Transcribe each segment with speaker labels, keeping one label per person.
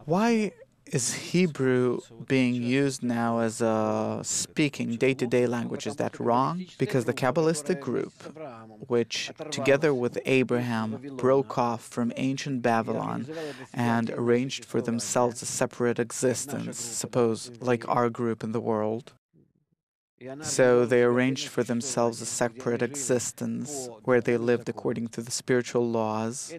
Speaker 1: Why is Hebrew being used now as a speaking day-to-day language? Is that wrong? Because the Kabbalistic group, which together with Abraham broke off from ancient Babylon and arranged for themselves a separate existence, suppose like our group in the world, so they arranged for themselves a separate existence where they lived according to the spiritual laws.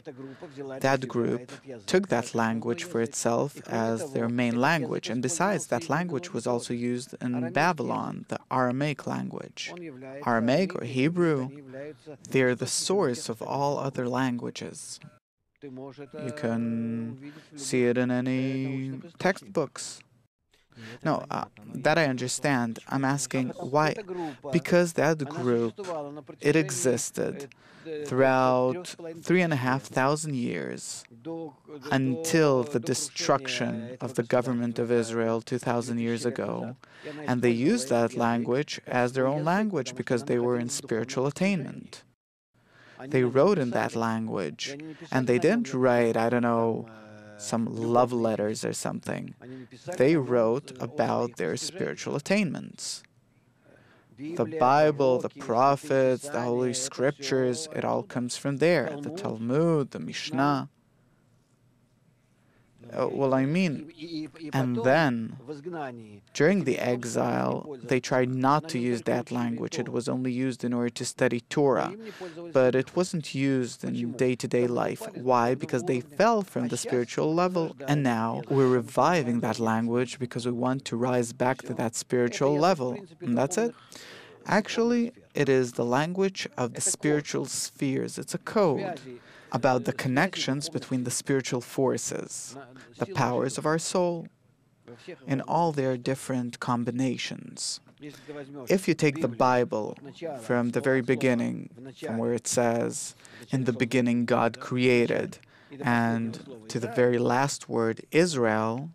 Speaker 1: That group took that language for itself as their main language, and besides, that language was also used in Babylon, the Aramaic language. Aramaic or Hebrew, they're the source of all other languages. You can see it in any textbooks. No, that I understand. I'm asking why? Because that group, it existed throughout 3,500 years until the destruction of the government of Israel 2,000 years ago. And they used that language as their own language because they were in spiritual attainment. They wrote in that language, and they didn't write, I don't know, some love letters or something. They wrote about their spiritual attainments. The Bible, the prophets, the Holy Scriptures, it all comes from there. The Talmud, the Mishnah. And then, during the exile, they tried not to use that language. It was only used in order to study Torah, but it wasn't used in day-to-day life. Why? Because they fell from the spiritual level, and now we're reviving that language because we want to rise back to that spiritual level. And that's it. Actually, it is the language of the spiritual spheres. It's a code about the connections between the spiritual forces, the powers of our soul, in all their different combinations. If you take the Bible from the very beginning, from where it says, "In the beginning God created," and to the very last word, Israel,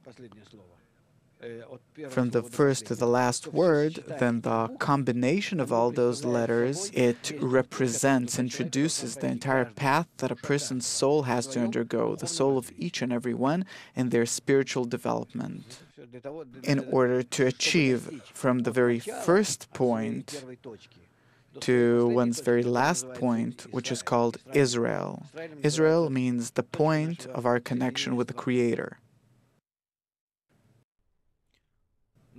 Speaker 1: from the first to the last word, then the combination of all those letters, it represents, introduces the entire path that a person's soul has to undergo, the soul of each and every one in their spiritual development, in order to achieve from the very first point to one's very last point, which is called Israel. Israel means the point of our connection with the Creator.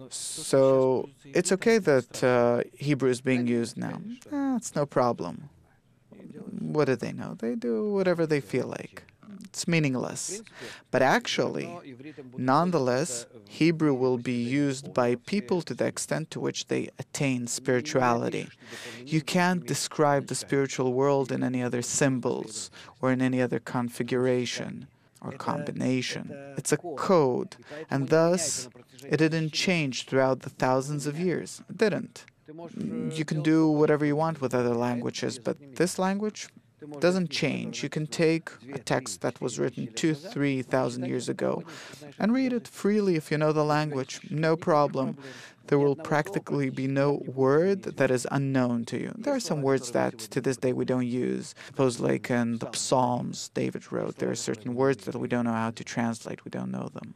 Speaker 1: So it's okay that Hebrew is being used now. It's no problem. What do they know? They do whatever they feel like. It's meaningless. But actually, nonetheless, Hebrew will be used by people to the extent to which they attain spirituality. You can't describe the spiritual world in any other symbols or in any other configuration or combination. It's a code, and thus it didn't change throughout the thousands of years. It didn't. You can do whatever you want with other languages, but this language doesn't change. You can take a text that was written 2,000–3,000 years ago and read it freely if you know the language. No problem. There will practically be no word that is unknown to you. There are some words that to this day we don't use. Suppose like in the Psalms David wrote, there are certain words that we don't know how to translate. We don't know them.